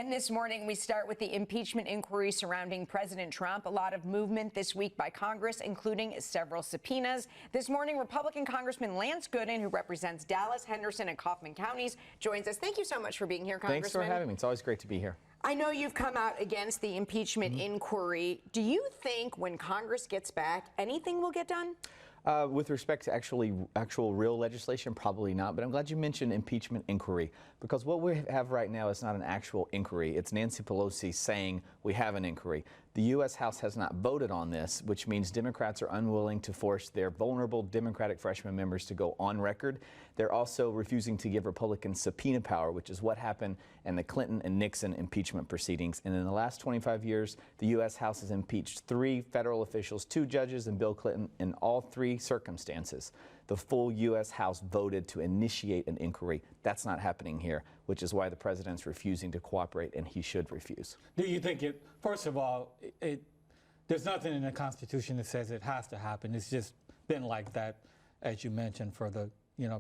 And this morning, we start with the impeachment inquiry surrounding President Trump. A lot of movement this week by Congress, including several subpoenas. This morning, Republican Congressman Lance Gooden, who represents Dallas, Henderson, and Kaufman counties, joins us. Thank you so much for being here, Congressman. Thanks for having me. It's always great to be here. I know you've come out against the impeachment inquiry. Do you think when Congress gets back, anything will get done? With respect to actual real legislation, probably not. But I'm glad you mentioned impeachment inquiry, because what we have right now is not an actual inquiry. It's Nancy Pelosi saying we have an inquiry. The U.S. House has not voted on this, which means Democrats are unwilling to force their vulnerable Democratic freshman members to go on record. They're also refusing to give Republicans subpoena power, which is what happened in the Clinton and Nixon impeachment proceedings. And in the last 25 years, the U.S. House has impeached 3 federal officials, 2 judges, and Bill Clinton. In all 3 circumstances, the full U.S. House voted to initiate an inquiry. That's not happening here, which is why the president's refusing to cooperate, and he should refuse. Do you think it, first of all, there's nothing in the Constitution that says it has to happen. It's just been like that, as you mentioned, for the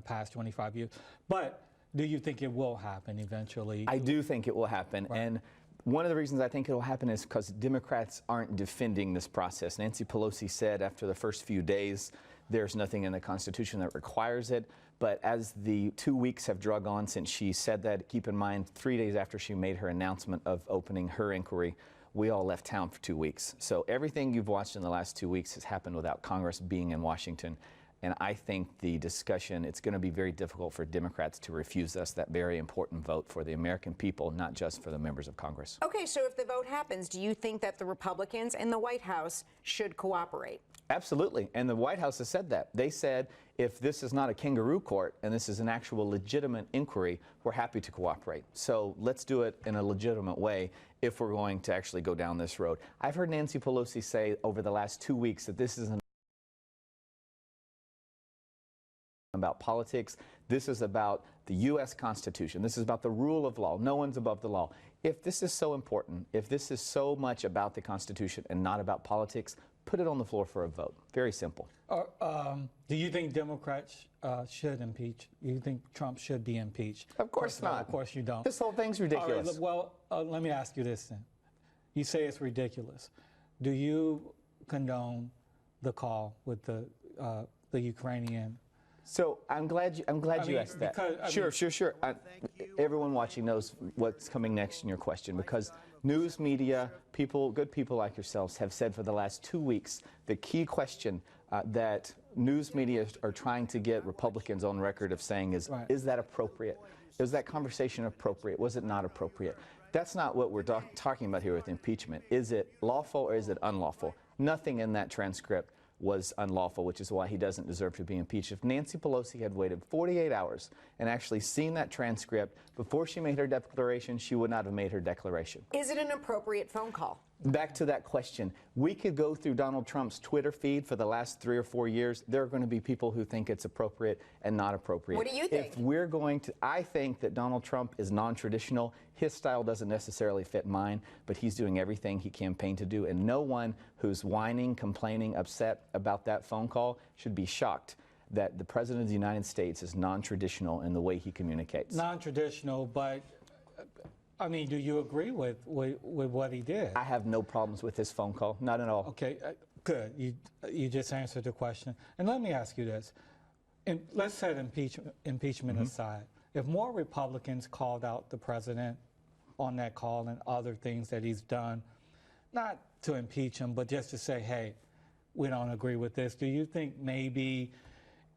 past 25 years. But do you think it will happen eventually? I do think it will happen. Right. And one of the reasons I think it will happen is because Democrats aren't defending this process. Nancy Pelosi said after the first few days, there's nothing in the Constitution that requires it. But as the 2 weeks have drug on since she said that, keep in mind, 3 days after she made her announcement of opening her inquiry, we all left town for 2 weeks. So everything you've watched in the last 2 weeks has happened without Congress being in Washington. And I think the discussion, it's going to be very difficult for Democrats to refuse us that very important vote for the American people, not just for the members of Congress. Okay, so if the vote happens, do you think that the Republicans in the White House should cooperate? Absolutely. And the White House has said that. They said if this is not a kangaroo court and this is an actual legitimate inquiry, we're happy to cooperate. So let's do it in a legitimate way if we're going to actually go down this road. I've heard Nancy Pelosi say over the last 2 weeks that this isn't about politics. This is about the U.S. Constitution. This is about the rule of law. No one's above the law. If this is so important, if this is so much about the Constitution and not about politics, put it on the floor for a vote. Very simple. Do you think Democrats should impeach? Do you think Trump should be impeached? Of course not. Of course you don't. This whole thing's ridiculous. All right, well, let me ask you this then. You say it's ridiculous. Do you condone the call with the Ukrainian? So I'm glad you asked that. Sure. Everyone watching knows what's coming next in your question, because news media, good people like yourselves have said for the last 2 weeks, the key question that news media are trying to get Republicans on record of saying is, right, is that appropriate? Is that conversation appropriate? Was it not appropriate? That's not what we're talking about here with impeachment. Is it lawful or is it unlawful? Nothing in that transcript was unlawful, which is why he doesn't deserve to be impeached. If Nancy Pelosi had waited 48 hours and actually seen that transcript before she made her declaration, she would not have made her declaration. Is it an appropriate phone call? Back to that question. We could go through Donald Trump's Twitter feed for the last 3 or 4 years. There are going to be people who think it's appropriate and not appropriate. What do you think? If we're going to, I think that Donald Trump is non-traditional. His style doesn't necessarily fit mine, but he's doing everything he campaigned to do. And no one who's whining, complaining, upset about that phone call should be shocked that the President of the United States is non-traditional in the way he communicates. Non-traditional, but I mean, do you agree with what he did? I have no problems with his phone call, not at all. Okay, good. You just answered the question. And let me ask you this. Let's set impeachment aside. If more Republicans called out the president on that call and other things that he's done, not to impeach him, but just to say, hey, we don't agree with this, do you think maybe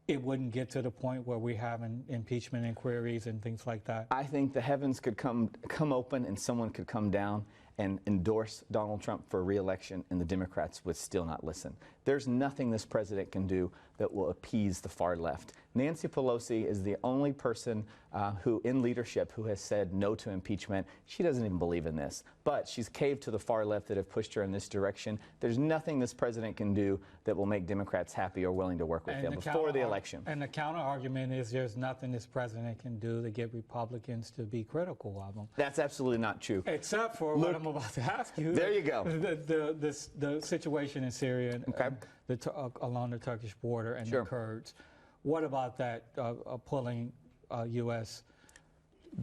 it wouldn't get to the point where we're having impeachment inquiries and things like that? I think the heavens could come open and someone could come down and endorse Donald Trump for re-election, and the Democrats would still not listen. There's nothing this president can do that will appease the far left. Nancy Pelosi is the only person who, in leadership, who has said no to impeachment. She doesn't even believe in this, but she's caved to the far left that have pushed her in this direction. There's nothing this president can do that will make Democrats happy or willing to work with him before the election. And the counter argument is there's nothing this president can do to get Republicans to be critical of him. That's absolutely not true. Except for what I'm about to ask you. There you go. The situation in Syria and along the Turkish border and the Kurds. What about that pulling U.S.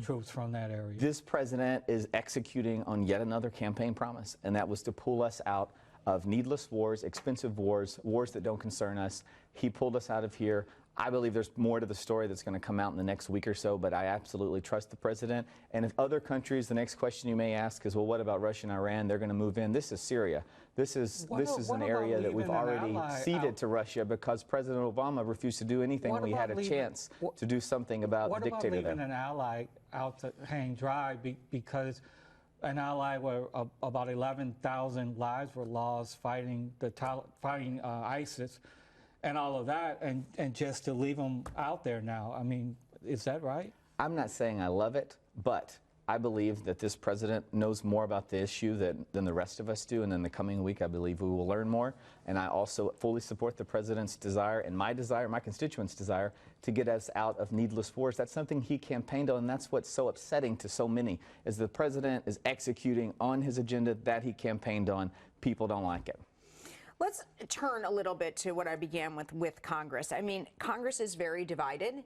troops from that area. This president is executing on yet another campaign promise, and that was to pull us out of needless wars, expensive wars, wars that don't concern us. He pulled us out of here. I believe there's more to the story that's going to come out in the next week or so, but I absolutely trust the president. And if other countries, the next question you may ask is, well, what about Russia and Iran? They're going to move in. This is Syria. This is an area that we've already ceded to Russia because President Obama refused to do anything when we had a chance to do something about the dictator there. What about leaving an ally out to hang dry because an ally where about 11,000 lives were lost fighting ISIS and all of that, and just to leave them out there now? I mean, is that right? I'm not saying I love it, but I believe that this president knows more about the issue than the rest of us do, and in the coming week I believe we will learn more. And I also fully support the president's desire and my constituents' desire to get us out of needless wars. That's something he campaigned on, and that's what's so upsetting to so many, is the president is executing on his agenda that he campaigned on. People don't like it. Let's turn a little bit to what I began with Congress. I mean, Congress is very divided.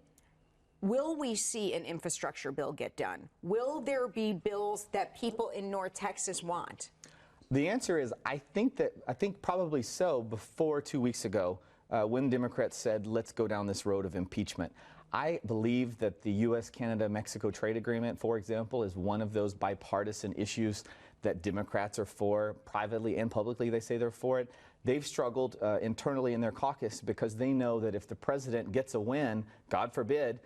Will we see an infrastructure bill get done? Will there be bills that people in North Texas want? The answer is I think probably so before 2 weeks ago when Democrats said, let's go down this road of impeachment. I believe that the U.S., Canada, Mexico trade agreement, for example, is one of those bipartisan issues that Democrats are for. Privately and publicly, they say they're for it. They've struggled internally in their caucus because they know that if the president gets a win, God forbid,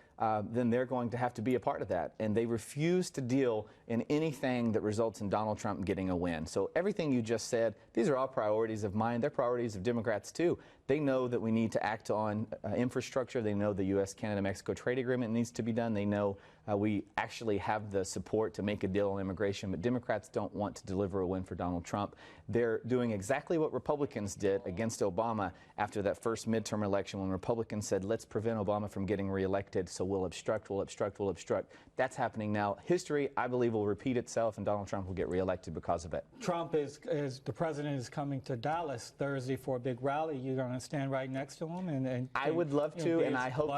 then they're going to have to be a part of that. And they refuse to deal in anything that results in Donald Trump getting a win. So everything you just said, these are all priorities of mine. They're priorities of Democrats, too. They know that we need to act on infrastructure. They know the U.S., Canada, Mexico trade agreement needs to be done. They know we actually have the support to make a deal on immigration. But Democrats don't want to deliver a win for Donald Trump. They're doing exactly what Republicans did against Obama after that first midterm election when Republicans said, let's prevent Obama from getting reelected, so we'll obstruct, we'll obstruct, we'll obstruct. That's happening now. History, I believe, will repeat itself, and Donald Trump will get reelected because of it. The president is coming to Dallas Thursday for a big rally. You're going to stand right next to him? And I would love to, and I hope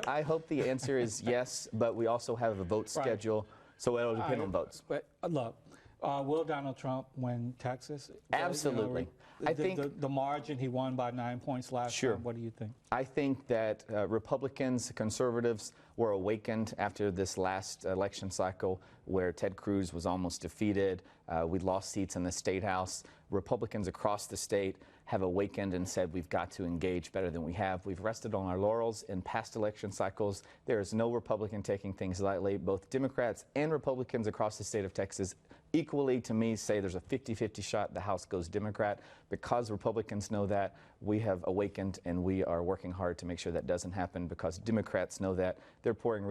I hope the answer is yes, but we also have a vote schedule, so it'll depend on votes. But look, will Donald Trump win Texas? Absolutely. I think the margin, he won by 9 points last time. What do you think? I think that Republicans, conservatives were awakened after this last election cycle where Ted Cruz was almost defeated. We lost seats in the State House. Republicans across the state have awakened and said we've got to engage better than we have. We've rested on our laurels in past election cycles. There is no Republican taking things lightly. Both Democrats and Republicans across the state of Texas equally, to me, say there's a 50-50 shot the House goes Democrat. Because Republicans know that, we have awakened and we are working hard to make sure that doesn't happen because Democrats know that. They're pouring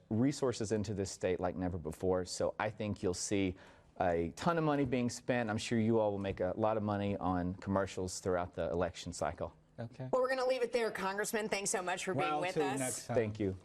resources into this state like never before. So I think you'll see a ton of money being spent. I'm sure you all will make a lot of money on commercials throughout the election cycle. Okay. Well, we're going to leave it there, Congressman. Thanks so much for being with us. Next time. Thank you.